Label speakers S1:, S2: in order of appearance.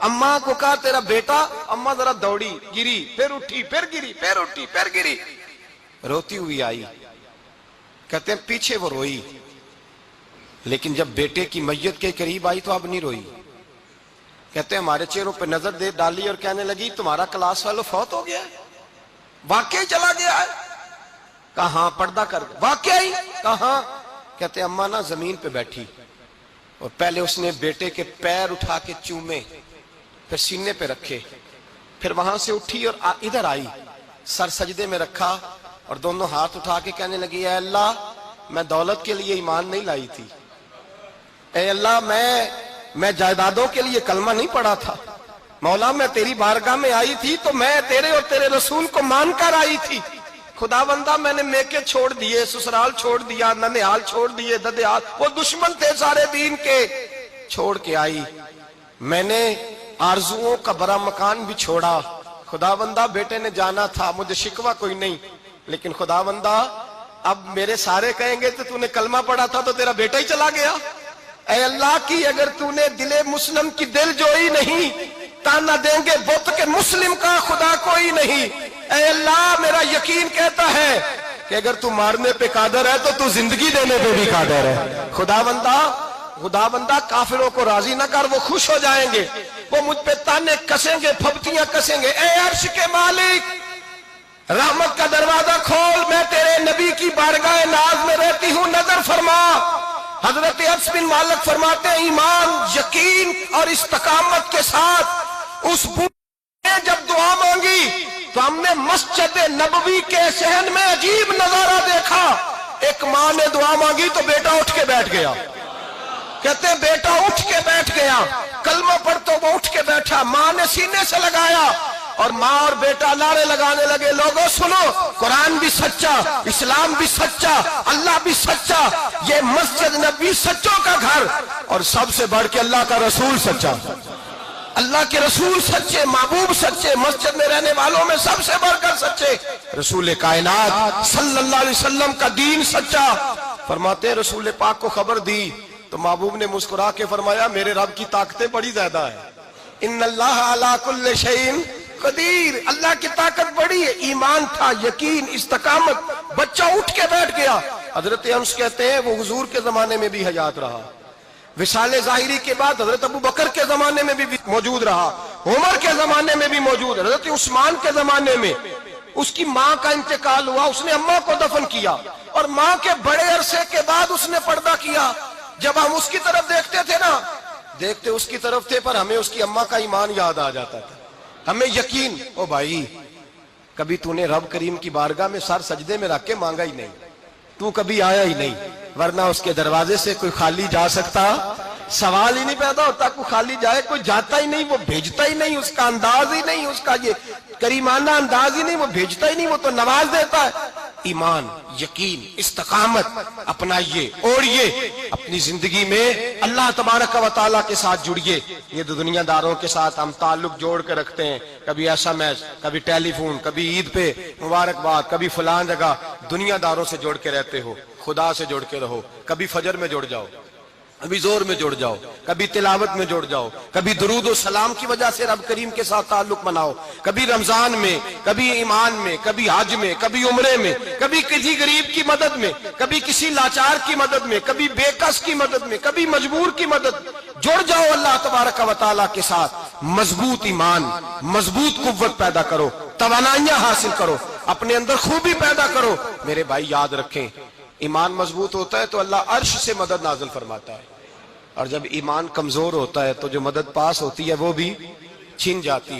S1: اماں کو کہا تیرا بیٹا، اماں ذرا دوڑی، گری، پھر اٹھی، پھر گری، پھر اٹھی، پھر گری، روتی ہوئی آئی. کہتے ہیں پیچھے وہ روئی، لیکن جب بیٹے کی میت کے قریب آئی تو اب نہیں روئی. کہتے ہیں ہمارے چہروں پہ نظر دے ڈالی اور کہنے لگی تمہارا کلاس فیلو فوت ہو گیا ہے، واقعی چلا گیا ہے. کہاں پردہ کر واقعی کہاں؟ کہتے ہیں اماں نا زمین پہ بیٹھی اور پہلے اس نے بیٹے کے پیر اٹھا کے چومے، پھر سینے پہ رکھے، پھر وہاں سے اٹھی اور ادھر آئی، سر سجدے میں رکھا اور دونوں ہاتھ اٹھا کے کہنے لگی اے اللہ میں دولت کے لیے ایمان نہیں لائی تھی، اے اللہ میں جائیدادوں کے لیے کلمہ نہیں پڑھا تھا، مولا میں تیری بارگاہ میں آئی تھی تو میں تیرے اور تیرے رسول کو مان کر آئی تھی. خدا بندہ میں نے میکے چھوڑ دیے، سسرال چھوڑ دیا، ننیال چھوڑ دیے، ددیال، وہ دشمن تھے سارے دین کے، چھوڑ کے آئی. میں نے آرزوؤں کا بڑا مکان بھی چھوڑا. خدا بندہ بیٹے نے جانا تھا، مجھے شکوہ کوئی نہیں، لیکن خدا بندہ اب میرے سارے کہیں گے تو نے کلمہ پڑھا تھا تو تیرا بیٹا ہی چلا گیا. اے اللہ کی اگر تو نے دل مسلم کی دل جوئی نہیں، تانا دیں گے بت کے مسلم کا خدا کوئی نہیں. اے اللہ میرا یقین کہتا ہے کہ اگر تو مارنے پہ قادر ہے تو زندگی دینے پہ بھی قادر ہے. خدا بندہ کافروں کو راضی نہ کر، وہ خوش ہو جائیں گے، وہ مجھ پہ تانے کسیں گے، پھپتیاں کسیں گے. اے عرش کے مالک رحمت کا دروازہ کھول، میں تیرے نبی کی بارگاہ ناز میں رہتی ہوں، نظر فرما. حضرت انس بن مالک فرماتے ہیں ایمان، یقین اور استقامت کے ساتھ اس بوڑھے نے جب دعا مانگی تو ہم نے مسجد نبوی کے صحن میں عجیب نظارہ دیکھا. ایک ماں نے دعا مانگی تو بیٹا اٹھ کے بیٹھ گیا. کہتے ہیں بیٹا اٹھ کے بیٹھ گیا، کلمہ پڑھ تو وہ اٹھ کے بیٹھا، ماں نے سینے سے لگایا اور ماں اور بیٹا نعرے لگانے لگے لوگوں سنو، قرآن بھی سچا، اسلام بھی سچا، اللہ بھی سچا، یہ مسجد نبی سچوں کا گھر، اور سب سے بڑھ کے اللہ کا رسول سچا، اللہ کے رسول سچے، محبوب سچے، مسجد میں رہنے والوں میں سب سے بڑھ کر سچے، رسول کائنات صلی اللہ علیہ وسلم کا دین سچا. فرماتے ہیں رسول پاک کو خبر دی تو محبوب نے مسکرا کے فرمایا میرے رب کی طاقتیں بڑی زیادہ ہیں، ان اللہ علی کل شیء قدیر، اللہ کی طاقت بڑی ہے. ایمان تھا، یقین، استقامت، بچہ اٹھ کے بیٹھ گیا. حضرت انس کہتے ہیں وہ حضور کے زمانے میں بھی حیات رہا، وصال ظاہری کے بعد حضرت ابو بکر کے زمانے میں بھی موجود رہا، عمر کے زمانے میں بھی موجود، حضرت عثمان کے زمانے میں. اس کی ماں کا انتقال ہوا، اس نے اماں کو دفن کیا اور ماں کے بڑے عرصے کے بعد اس نے پردہ کیا. جب ہم اس کی طرف دیکھتے تھے نا، دیکھتے اس کی طرف تھے پر ہمیں اس کی اماں کا ایمان یاد آ جاتا تھا، ہمیں یقین. او بھائی کبھی تو نے رب کریم کی بارگاہ میں سر سجدے میں رکھ کے مانگا ہی نہیں، تو کبھی آیا ہی نہیں، ورنہ اس کے دروازے سے کوئی خالی جا سکتا؟ سوال ہی نہیں پیدا ہوتا کوئی خالی جائے، کوئی جاتا ہی نہیں، وہ بھیجتا ہی نہیں، اس کا انداز ہی نہیں، اس کا یہ کریمانہ انداز ہی نہیں، وہ بھیجتا ہی نہیں، وہ تو نواز دیتا ہے. ایمان، یقین، استقامت اپنائیے، اوڑھیے اپنی زندگی میں، اللہ تبارک و تعالیٰ کے ساتھ جڑیے. یہ دنیا داروں کے ساتھ ہم تعلق جوڑ کے رکھتے ہیں، کبھی SMS، کبھی ٹیلی فون، کبھی عید پہ مبارکباد، کبھی فلان جگہ. دنیا داروں سے جوڑ کے رہتے ہو، خدا سے جوڑ کے رہو. کبھی فجر میں جڑ جاؤ، کبھی زور میں جڑ جاؤ، کبھی تلاوت میں جڑ جاؤ، کبھی درود و سلام کی وجہ سے رب کریم کے ساتھ تعلق بناؤ، کبھی رمضان میں، کبھی ایمان میں، کبھی حج میں، کبھی عمرے میں، کبھی کسی غریب کی مدد میں، کبھی کسی لاچار کی مدد میں، کبھی بے کس کی مدد میں، کبھی مجبور کی مدد. جڑ جاؤ اللہ تبارک و تعالیٰ کے ساتھ. مضبوط ایمان، مضبوط قوت پیدا کرو، توانائیاں حاصل کرو، اپنے اندر خوبی پیدا کرو. میرے بھائی یاد رکھیں، ایمان مضبوط ہوتا ہے تو اللہ عرش سے مدد نازل فرماتا ہے، اور جب ایمان کمزور ہوتا ہے تو جو مدد پاس ہوتی ہے وہ بھی چھن جاتی ہے.